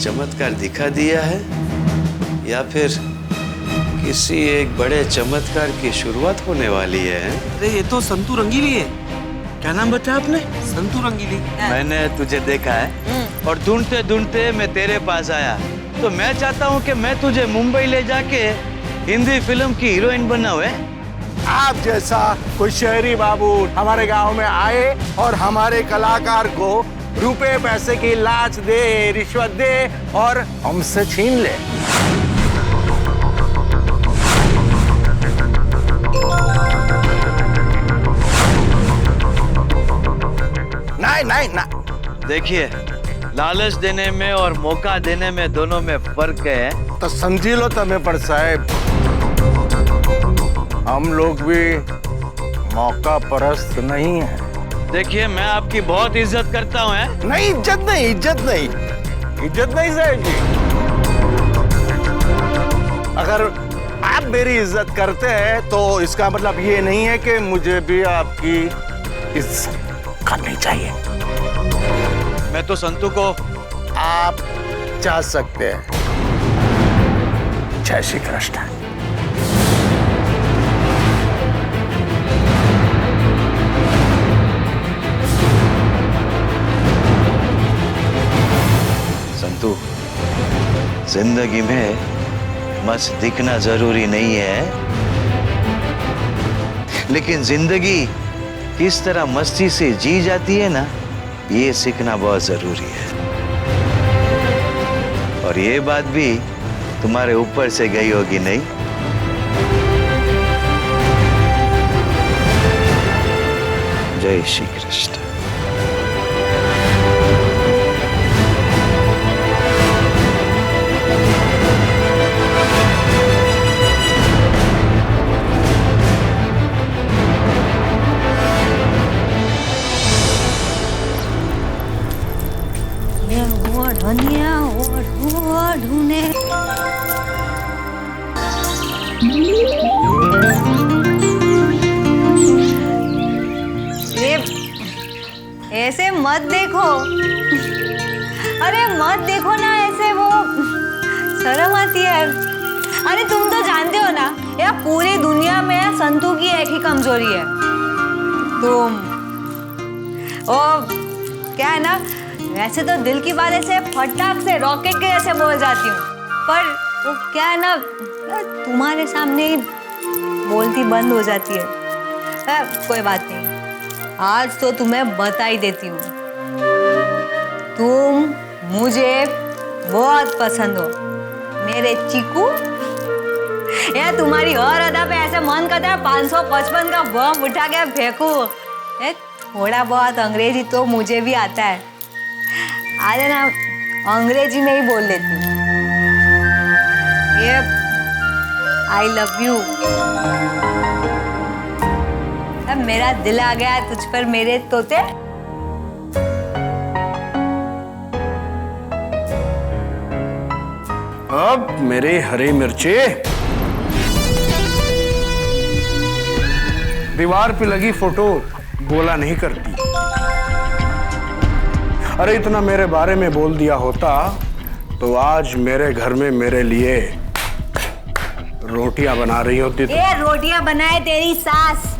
चमत्कार दिखा दिया है या फिर किसी एक बड़े चमत्कार की शुरुआत होने वाली है? अरे ये तो संतू रंगीली है। क्या नाम बताया आपने? संतू रंगीली। मैंने तुझे देखा है और ढूंढते ढूंढते मैं तेरे पास आया। तो मैं चाहता हूँ कि मैं तुझे मुंबई ले जाके हिंदी फिल्म की हीरोइन बनाऊं। आप जैसा कोई शहरी बाबू हमारे गांव में आए और हमारे कलाकार को रुपए पैसे की लाच दे, रिश्वत दे और हमसे छीन ले। नहीं ना। देखिए, लालच देने में और मौका देने में दोनों में फर्क है। तो समझी लो तमें पर साहब, हम लोग भी मौका परस्त नहीं है। देखिए, मैं आपकी बहुत इज्जत करता हूँ। नहीं, इज्जत नहीं, इज्जत नहीं, इज्जत नहीं साहब जी। अगर आप मेरी इज्जत करते हैं तो इसका मतलब ये नहीं है कि मुझे भी आपकी इज्जत करनी चाहिए। मैं तो संतू को आप चाह सकते हैं। जय श्री कृष्ण। संतू, जिंदगी में मस्त दिखना जरूरी नहीं है, लेकिन जिंदगी किस तरह मस्ती से जी जाती है ना, ये सीखना बहुत जरूरी है। और ये बात भी तुम्हारे ऊपर से गई होगी, नहीं? जय श्री कृष्ण। ऐसे मत देखो। अरे मत देखो ना ऐसे, वो शर्म आती है। अरे तुम तो जानते हो ना, यार पूरी दुनिया में संतू की एक ही कमजोरी है, तुम। और क्या है ना, वैसे तो दिल की बात ऐसे फटाक से रॉकेट के जैसे बोल जाती हूँ, पर वो क्या है ना, तुम्हारे सामने ही बोलती बंद हो जाती है। कोई बात नहीं, आज तो तुम्हें बता ही देती हूँ। तुम मुझे बहुत पसंद हो मेरे चीकू। यार तुम्हारी हर अदा पे ऐसे मन करता है 555 का बम उठा के फेंकू। थोड़ा बहुत अंग्रेजी तो मुझे भी आता है, आज ना अंग्रेजी में ही बोल लेती हूँ। ये आई लव यू। अब मेरा दिल आ गया तुझ पर मेरे तोते। अब मेरे हरी मिर्ची दीवार पे लगी फोटो बोला नहीं करती। अरे इतना मेरे बारे में बोल दिया होता तो आज मेरे घर में मेरे लिए रोटियां बना रही होती। ये रोटियां बनाए तेरी सास।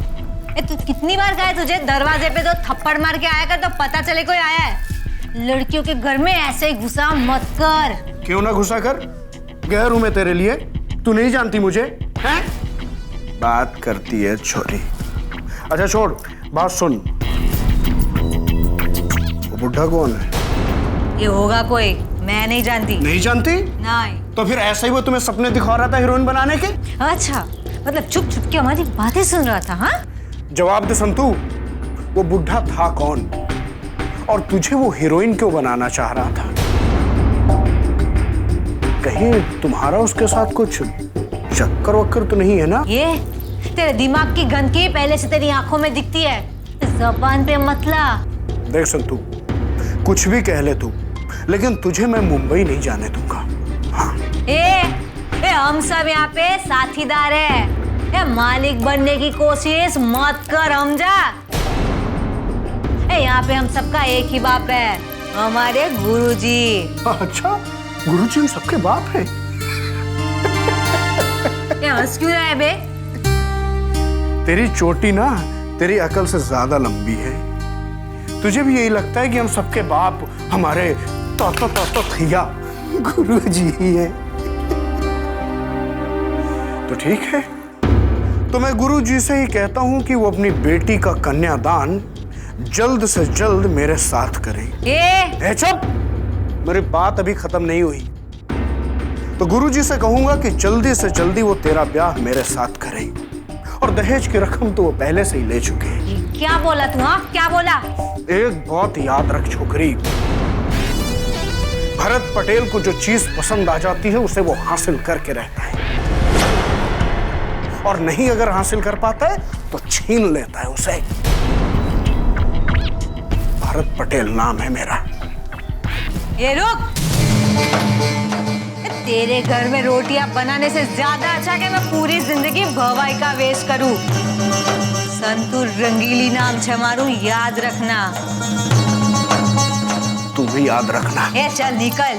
तू कितनी बार कहा तुझे दरवाजे पे तो थप्पड़ मार के आया कर तो पता चले कोई आया है। लड़कियों के घर में ऐसे ही घुसा मत कर। क्यों ना घुसा कर, गैर हूं मैं तेरे लिए, तू नहीं जानती मुझे हैं? बात करती है छोरी। अच्छा छोड़, बात सुन, वो बुढ़ा कौन है? ये होगा कोई, मैं नहीं जानती। नहीं जानती? नहीं। तो फिर ऐसा ही वो तुम्हें सपने दिखा रहा था हीरोइन बनाने के? अच्छा, मतलब चुप चुप के हमारी बातें सुन रहा था? हाँ, जवाब दे संतू, वो बुढ़ा था कौन और तुझे वो हीरोइन क्यों बनाना चाह रहा था? कहीं तुम्हारा उसके साथ कुछ चक्कर वक्कर तो नहीं है ना? ये तेरे दिमाग की गंदगी पहले से तेरी आंखों में दिखती है, ज़बान पे मतला। देख संतू, कुछ भी कह ले तू, लेकिन तुझे मैं मुंबई नहीं जाने दूंगा। हाँ। हम सब यहाँ पे साथीदार है। मालिक बनने की कोशिश मत कर हमजा। यहाँ पे हम सबका एक ही बाप है, हमारे गुरुजी। अच्छा, गुरुजी हम सबके बाप है। ये हंस क्यों रहा है बे? तेरी चोटी ना तेरी अकल से ज्यादा लंबी है। तुझे भी यही लगता है कि हम सबके बाप हमारे तो थैया गुरुजी ही है। तो ठीक है, तो मैं गुरुजी से ही कहता हूं कि वो अपनी बेटी का कन्यादान जल्द से जल्द मेरे साथ करें। चुप, मेरी बात अभी खत्म नहीं हुई। तो गुरुजी से कहूंगा कि जल्दी से जल्दी वो तेरा ब्याह मेरे साथ करें, और दहेज की रकम तो वो पहले से ही ले चुके हैं। क्या बोला तू? हाँ, क्या बोला? एक बात याद रख छोकरी, भरत पटेल को जो चीज पसंद आ जाती है उसे वो हासिल करके रहता है, और नहीं अगर हासिल कर पाता है तो छीन लेता है उसे। भरत पटेल नाम है मेरा। ये रुक, तेरे घर में रोटियां बनाने से ज्यादा अच्छा कि मैं पूरी जिंदगी भवाई का वेश करूं। संतू रंगीली नाम छमारू, याद रखना। तू भी याद रखना। ए चल निकल।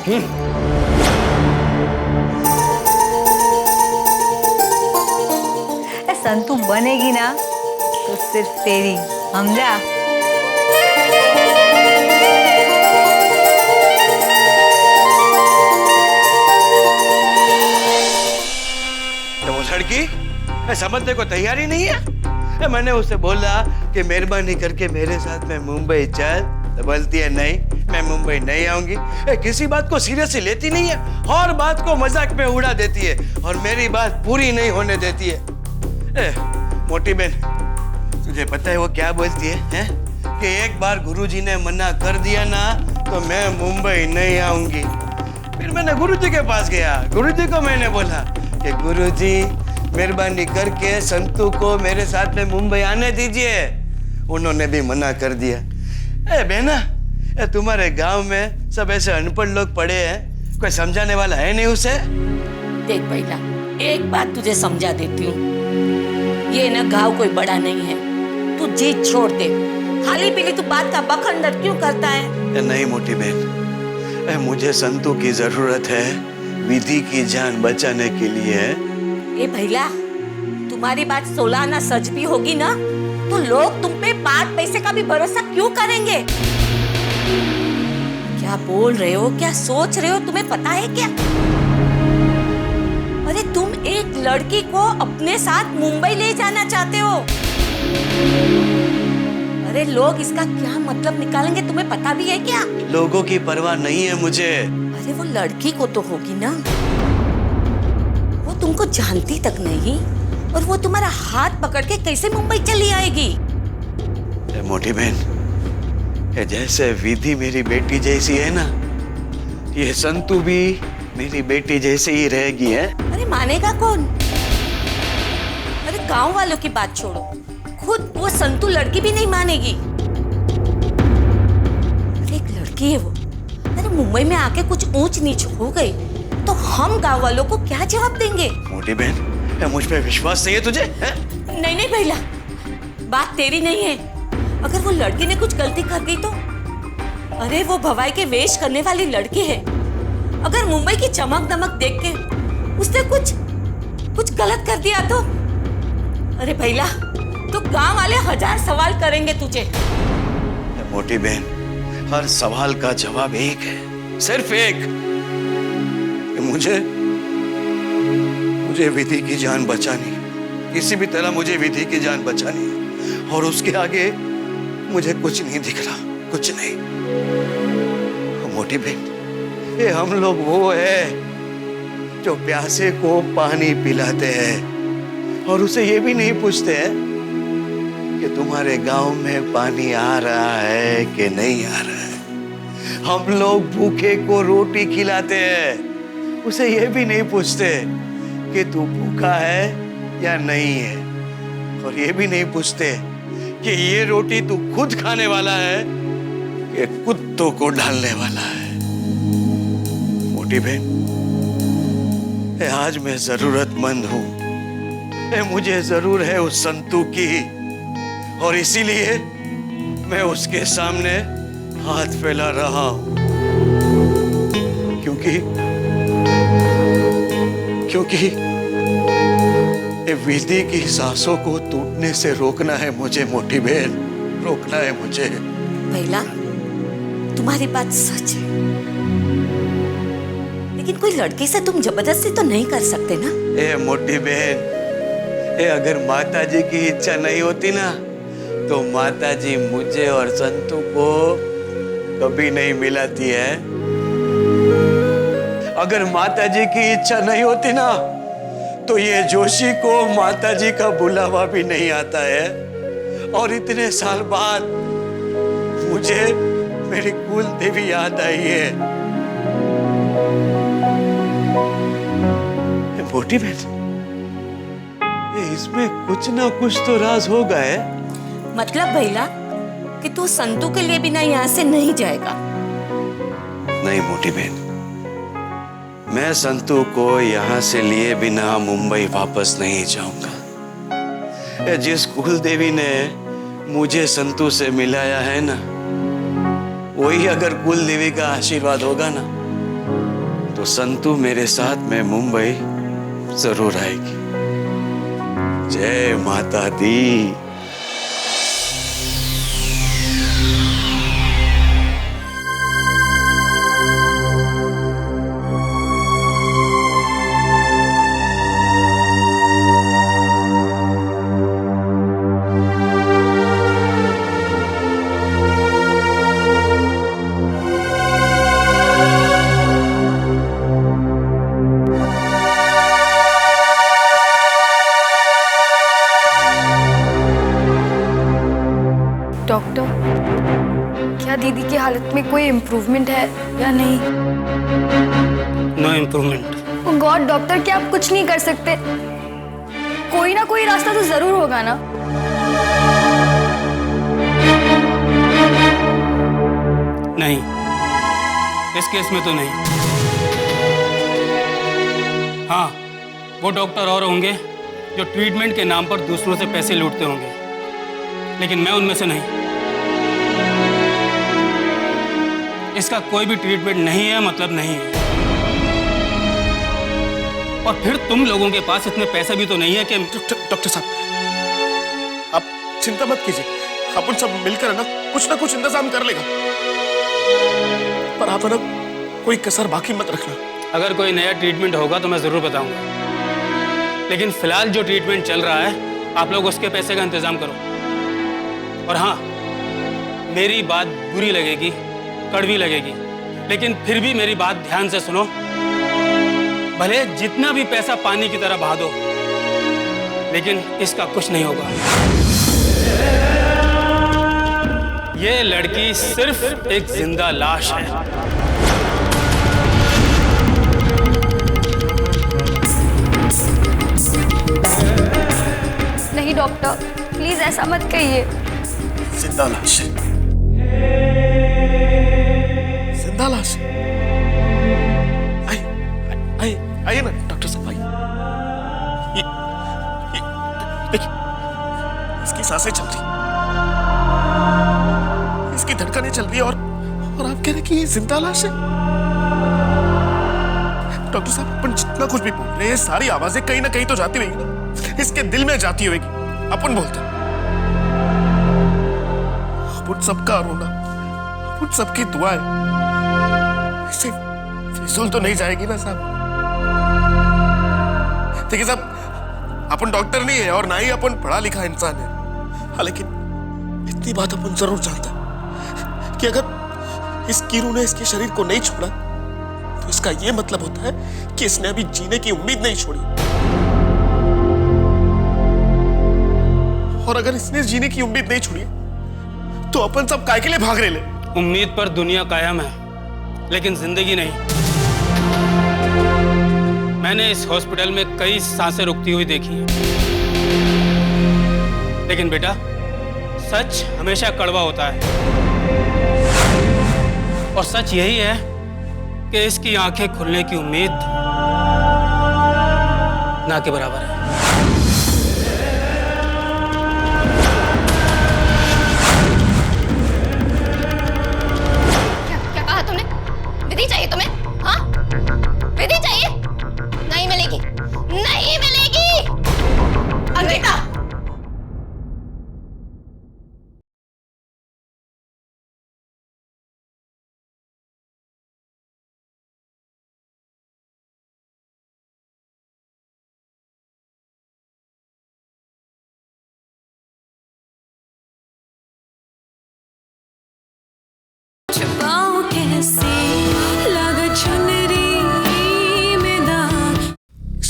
संतू बनेगी ना तो सिर्फ तेरी, समझा? लड़की समझने को तैयार ही नहीं है। मैंने उससे बोला कि मेहरबानी करके मेरे साथ में मुंबई चल, तो बोलती है नहीं, मैं मुंबई नहीं आऊंगी। किसी बात को सीरियसली लेती नहीं है, हर बात को मजाक में उड़ा देती है और मेरी बात पूरी नहीं होने देती है। मोटी बहन, तुझे पता है वो क्या बोलती है? कि एक बार गुरुजी ने मना कर दिया ना तो मैं मुंबई नहीं आऊंगी। फिर मैंने गुरुजी के पास गया, गुरुजी को मैंने बोला कि गुरुजी मेहरबानी करके संतू को मेरे साथ में मुंबई आने दीजिए। उन्होंने भी मना कर दिया। बहना, तुम्हारे गांव में सब ऐसे अनपढ़ लोग पड़े हैं, कोई समझाने वाला है नहीं उसे? देख भैया, एक बात तुझे समझा देती हूँ, ये ना गांव कोई बड़ा नहीं है, तू जीत छोड़ दे। खाली पीली तू बात का बखंडर क्यों करता है? नहीं मोटी बहन, मुझे संतू की जरूरत है, विधि की जान बचाने के लिए। ए भैया, तुम्हारी बात 16 आना सच भी होगी ना तो लोग तुम पे 5 पैसे का भी भरोसा क्यों करेंगे? क्या बोल रहे हो, क्या सोच रहे हो, तुम्हें पता है क्या? अरे तुम एक लड़की को अपने साथ मुंबई ले जाना चाहते हो। अरे लोग इसका क्या मतलब निकालेंगे, तुम्हें पता भी है क्या? लोगों की परवाह नहीं है मुझे। अरे वो लड़की को तो होगी ना, वो तुमको जानती तक नहीं और वो तुम्हारा हाथ पकड़ के कैसे मुंबई चली आएगी? मोटी बहन, जैसे विधि मेरी बेटी जैसी है ना, ये संतू भी मेरी बेटी जैसे ही रहेगी है। अरे मानेगा कौन? अरे गांव वालों की बात छोड़ो, खुद वो संतू लड़की भी नहीं मानेगी। अरे एक लड़की है वो, अरे मुंबई में आके कुछ ऊंच नीच हो गई तो हम गांव वालों को क्या जवाब देंगे? मोटी बहन, मुझ पे विश्वास नहीं है तुझे? नहीं नहीं भैया, बात तेरी नहीं है। अगर वो लड़की ने कुछ गलती कर दी तो? अरे वो भवाई के वेश करने वाली लड़की है, अगर मुंबई की चमक दमक देख के उसने कुछ गलत कर दिया तो? अरे भैया, तो गांव वाले 1000 सवाल करेंगे तुझे। मोटी बहन, हर सवाल का जवाब एक है, सिर्फ एक। मुझे विधि की जान बचानी, किसी भी तरह मुझे विधि की जान बचानी, और उसके आगे मुझे कुछ नहीं दिख रहा, कुछ नहीं। मोटी बहन, ये हम लोग वो है जो प्यासे को पानी पिलाते हैं और उसे ये भी नहीं पूछते हैं कि तुम्हारे गांव में पानी आ रहा है कि नहीं आ रहा है। हम लोग भूखे को रोटी खिलाते हैं, उसे ये भी नहीं पूछते कि तू भूखा है या नहीं है, और ये भी नहीं पूछते कि ये रोटी तू खुद खाने वाला है कि कुत्तों को डालने वाला है। मोटी बहन, आज मैं जरूरतमंद हूं, मुझे जरूर है उस संतू की, और इसीलिए मैं उसके सामने हाथ फैला रहा हूं। क्योंकि ये विधि की सांसों को टूटने से रोकना है मुझे, मोटी बहन, रोकना है मुझे। पहला, तुम्हारी बात सच है, लेकिन कोई लड़की से तुम जबरदस्ती तो नहीं कर सकते ना। ए मोटी बहन, अगर माताजी की इच्छा नहीं होती ना तो माताजी मुझे और संतू को कभी नहीं मिलाती है। अगर माताजी की इच्छा नहीं होती ना तो ये जोशी को माताजी का बुलावा भी नहीं आता है। और इतने साल बाद मुझे मेरी कुल देवी याद आई है। मोटी बहन, इसमें कुछ ना कुछ तो राज होगा है। मतलब भैला कि तू संतू के लिए बिना यहाँ से नहीं जाएगा? नहीं मोटी बहन, मैं संतू को यहाँ से लिए बिना मुंबई वापस नहीं जाऊंगा। जिस कुल देवी ने मुझे संतू से मिलाया है ना, वही अगर कुल देवी का आशीर्वाद होगा ना तो संतू मेरे साथ में मुंबई जरूर आएगी। जय माता दी। डॉक्टर, क्या दीदी की हालत में कोई इम्प्रूवमेंट है या नहीं? No improvement. Oh God doctor, क्या आप कुछ नहीं कर सकते? कोई ना कोई रास्ता तो जरूर होगा ना। नहीं, इस केस में तो नहीं। हाँ, वो डॉक्टर और होंगे जो ट्रीटमेंट के नाम पर दूसरों से पैसे लूटते होंगे, लेकिन मैं उनमें से नहीं। इसका कोई भी ट्रीटमेंट नहीं है, मतलब नहीं है। और फिर तुम लोगों के पास इतने पैसे भी तो नहीं है कि डॉक्टर साहब, आप चिंता मत कीजिए, अपन सब मिलकर ना कुछ इंतजाम कर लेगा। पर आप ना कोई कसर बाकी मत रखना। अगर कोई नया ट्रीटमेंट होगा तो मैं जरूर बताऊंगा, लेकिन फिलहाल जो ट्रीटमेंट चल रहा है आप लोग उसके पैसे का इंतजाम करो। और हाँ, मेरी बात बुरी लगेगी, कड़वी लगेगी, लेकिन फिर भी मेरी बात ध्यान से सुनो। भले जितना भी पैसा पानी की तरह बहा दो, लेकिन इसका कुछ नहीं होगा। ये लड़की सिर्फ एक जिंदा लाश है। नहीं डॉक्टर, प्लीज ऐसा मत कहिए। जिंदा लाश, जिंदा लाश। आइए ना डॉक्टर साहब, आइए। देखिए, इसकी सांसें चल रही, इसकी धड़कनें चल रही है, और आप कह रहे हैं कि ये जिंदा लाश है। डॉक्टर साहब, अपन जितना कुछ भी बोल रहे हैं, सारी आवाजें कहीं ना कहीं तो जाती होगी ना, इसके दिल में जाती होगी। अपन बोलते हैं, अपन सबका रोना, अपन सबकी दुआएं ऐसे फिजूल तो नहीं जाएगी ना साहब। देखिए साहब, अपन डॉक्टर नहीं है और ना ही अपन पढ़ा लिखा इंसान है, हाँ, लेकिन इतनी बात अपन जरूर जानता है कि अगर इस कीरू ने इसके शरीर को नहीं छोड़ा तो इसका यह मतलब होता है कि इसने अभी जीने की उम्मीद नहीं छोड़ी। और अगर इसने जीने की उम्मीद नहीं छोड़ी तो अपन सब काय के लिए भाग रहे ले? उम्मीद पर दुनिया कायम है, लेकिन जिंदगी नहीं। मैंने इस हॉस्पिटल में कई सांसें रुकती हुई देखी है, लेकिन बेटा, सच हमेशा कड़वा होता है। और सच यही है कि इसकी आंखें खुलने की उम्मीद ना के बराबर है। क्या कहा तुमने? विधि चाहिए तुम्हें? हाँ?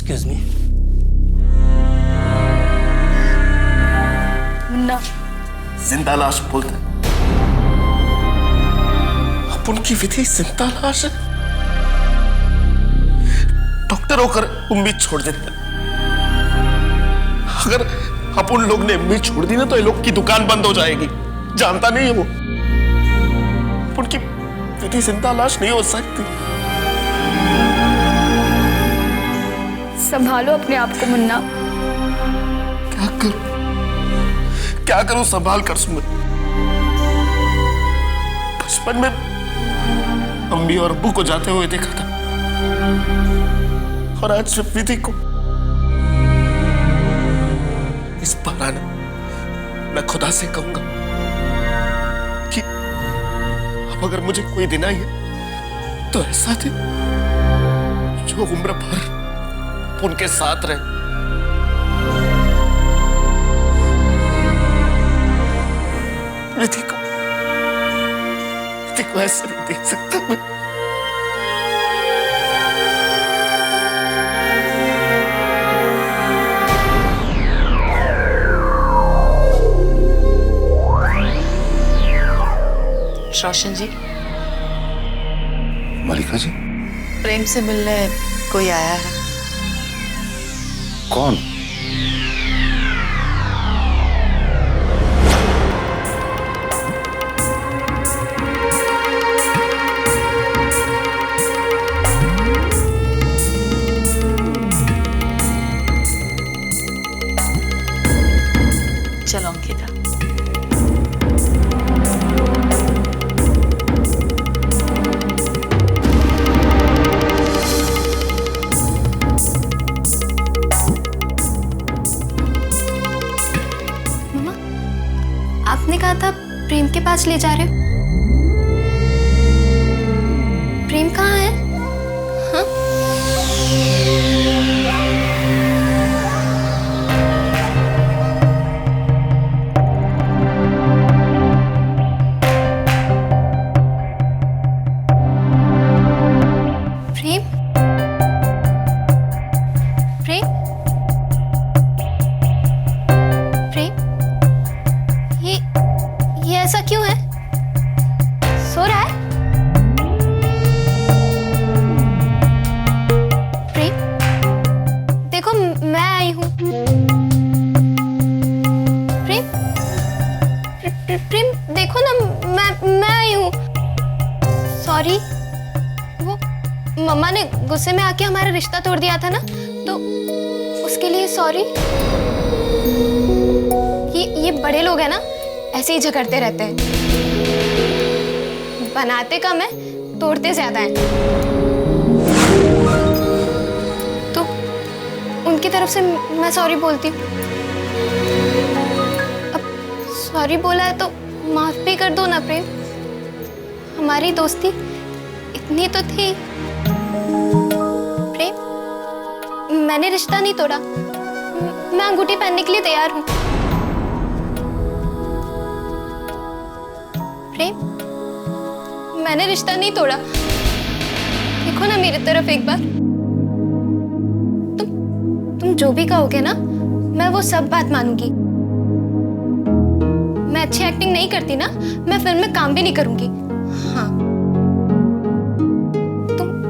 Excuse me. मुन्ना, जिंदा लाश बोलते हैं। अब उनकी विधि जिंदा लाश है। डॉक्टर होकर उम्मीद छोड़ देते हैं। अगर अपन लोग ने उम्मीद छोड़ दी ना तो ये लोग की दुकान बंद हो जाएगी। जानता नहीं है वो, उनकी विधि जिंदा लाश नहीं हो सकती। संभालो अपने आप को मुन्ना। क्या करूं संभाल कर सुमन? बचपन में अम्मी और अब्बू को जाते हुए देखा था, और आज विधि को। इस बहाने मैं खुदा से कहूंगा कि अब अगर मुझे कोई देना ही है तो ऐसा दे जो उम्र भर उनके साथ रहे। विधि को ऐसा नहीं देख सकता मैं। रोशन जी, मलिका जी, प्रेम से मिलने कोई आया है। कौन? चलो अंकिता। आपने कहा था प्रेम के पास ले जा रहे हो। प्रेम कहाँ है? हाँ? प्रेम? प्रेम? प्रेम? ये ऐसा क्यों है? सो रहा है? प्रेम, देखो मैं आई हूं। प्रेम, प्रेम देखो ना, मैं आई हूं। सॉरी, वो मम्मा ने गुस्से में आके हमारा रिश्ता तोड़ दिया था ना, तो उसके लिए सॉरी। ये बड़े लोग हैं ना, ऐसे ही झगड़ते रहते हैं। बनाते कम है, तोड़ते ज्यादा हैं। तो उनकी तरफ से मैं सॉरी बोलती हूँ। अब सॉरी बोला है तो माफ भी कर दो ना प्रेम। हमारी दोस्ती इतनी तो थी। प्रेम, मैंने रिश्ता नहीं तोड़ा। मैं अंगूठी पहनने के लिए तैयार हूँ। प्रेम, मैंने रिश्ता नहीं तोड़ा। देखो ना मेरी तरफ एक बार। तुम जो भी कहोगे ना, मैं वो सब बात मानूंगी। मैं अच्छी एक्टिंग नहीं करती ना, मैं फिल्म में काम भी नहीं करूंगी। हाँ,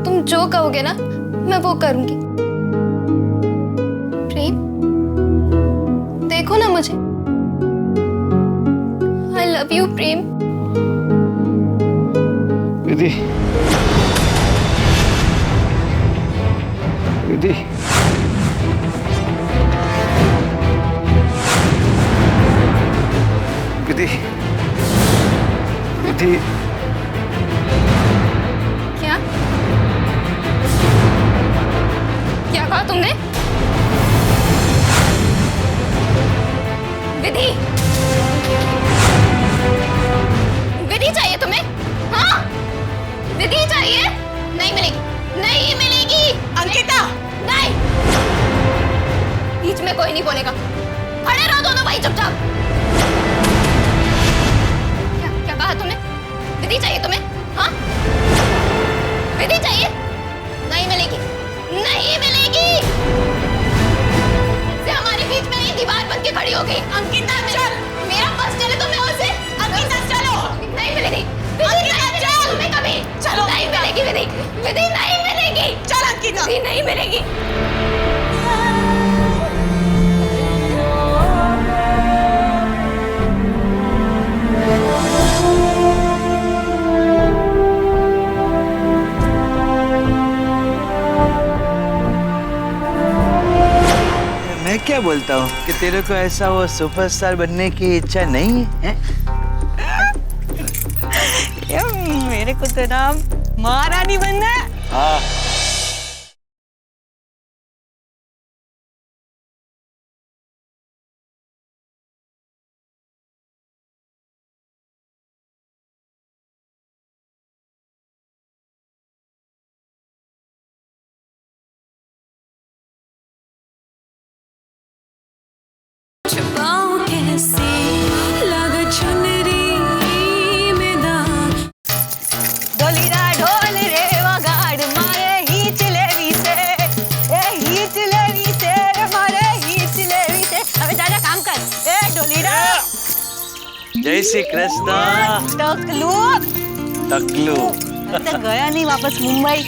तुम जो कहोगे ना, मैं वो करूंगी। प्रेम, देखो ना मुझे। आई लव यू प्रेम। विधि, विधि, विधि, विधि। क्या क्या कहा तुमने? विधि, विधि चाहिए तुम्हें? हाँ, विधि चाहिए? नहीं मिलेगी, नहीं मिलेगी। अंकिता, नहीं। बीच में कोई नहीं बोलेगा। खड़े रहो दोनों भाई चुपचाप। क्या क्या कहा तुमने? विधि चाहिए तुम्हें? हाँ, विधि चाहिए? नहीं मिलेगी, नहीं मिलेगी। मिलेगी। मैं क्या बोलता हूँ कि तेरे को ऐसा वो सुपरस्टार बनने की इच्छा नहीं है? मेरे को तो ना महारानी बनना है। हाँ। ढोलीरा ढोल रे वगाड़ मारे हीच लेवी से, ए हीच लेवी से रे मारे हीच लेवी से। अबे दादा काम कर, ए ढोलीरा। जय श्री कृष्ण। टकलू टकलू। तो गया नहीं वापस मुंबई?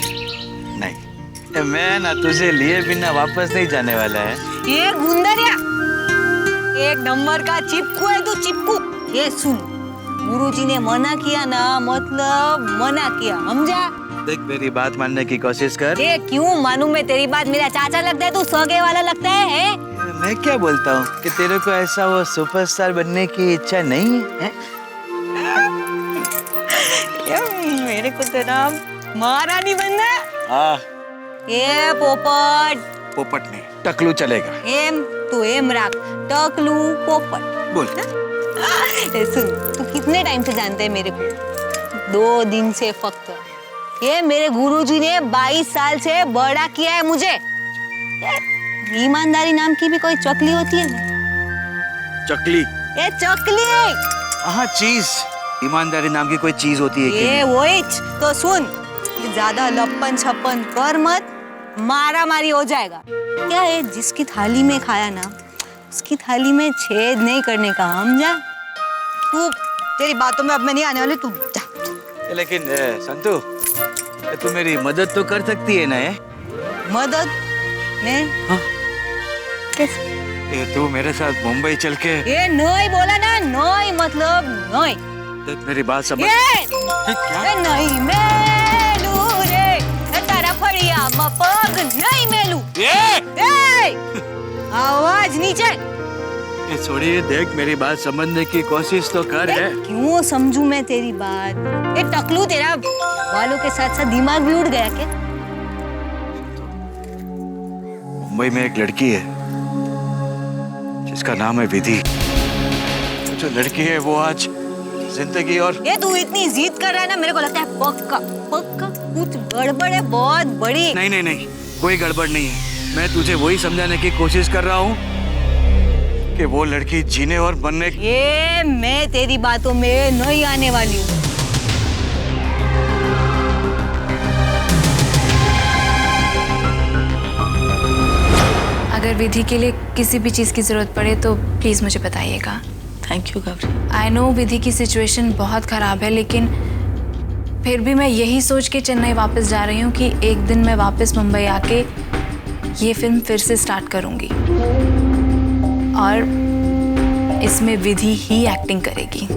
नहीं, मैं ना तुझे लिए बिना वापस नहीं जाने वाला है। ये गुंदरिया एक नंबर का चिपकू है तू, चिपकू। ये सुन, गुरुजी ने मना किया ना, मतलब मना किया, समझा? देख मेरी बात मानने की कोशिश कर। ये क्यों मानूं मैं तेरी बात? मेरा चाचा लगता है, तू सगे वाला लगता है? मैं क्या बोलता हूँ कि तेरे को ऐसा वो सुपरस्टार बनने की इच्छा नहीं है? मेरे को तो ना महारानी बनना है। हाँ। ये पोपट। पोपट नहीं, टकलू चलेगा। एम तू एम राख, टकलू पोपट। बोल। ए सुन, तू कितने टाइम से जानते है मेरे को? 2 दिन से फक्त। ये मेरे गुरुजी ने 22 साल से बड़ा किया है मुझे। ईमानदारी नाम की भी कोई चकली होती है ना? चकली? ये चकली। हाँ, चीज। ईमानदारी नाम की कोई चीज होती है ये वही। तो सुन, ये ज्यादा लप्पन छप्पन कर मत, मारा मारी हो जाएगा। क्या है, जिसकी थाली में खाया ना उसकी थाली में छेद नहीं करने का, समझा? तू, तेरी बातों में अब मैं नहीं आने वाली, तू जा। लेकिन संतू, तू मेरी मदद तो कर सकती है ना? मदद? मैं? हाँ? कैसे? ये तू मेरे साथ मुंबई चल के। ये नहीं बोला ना, नहीं मतलब नहीं। देख मेरी बात समझ। क्या? नहीं मेलू रे तारा फड़िया मपग नहीं मेलू। आवाज नीचे। ये छोड़िए, देख मेरी बात समझने की कोशिश तो कर है। क्यों समझूं मैं तेरी बात? ये टकलू तेरा बालों के साथ साथ दिमाग भी उड़ गया क्या? मुंबई में एक लड़की है जिसका नाम है विधि। जो लड़की है वो आज जिंदगी और। ये तू इतनी जिद कर रहा है ना, मेरे को लगता है पक्का पक्का कुछ गड़बड़ है, बहुत बड़ी। नहीं नहीं नहीं, कोई गड़बड़ नहीं है। मैं तुझे वही समझाने की कोशिश कर रहा हूँ कि वो लड़की जीने और बनने। ये मैं तेरी बातों में नहीं आने वाली हूँ। अगर विधि के लिए किसी भी चीज़ की ज़रूरत पड़े तो प्लीज़ मुझे बताइएगा। Thank you Gauri. I know Vidhi की सिचुएशन बहुत ख़राब है, लेकिन फिर भी मैं यही सोच के चेन्नई वापस जा रही हूँ कि एक दिन मैं वापस मुंबई आके ये फिल्म फिर से स्टार्ट करूँगी और इसमें विधि ही एक्टिंग करेगी।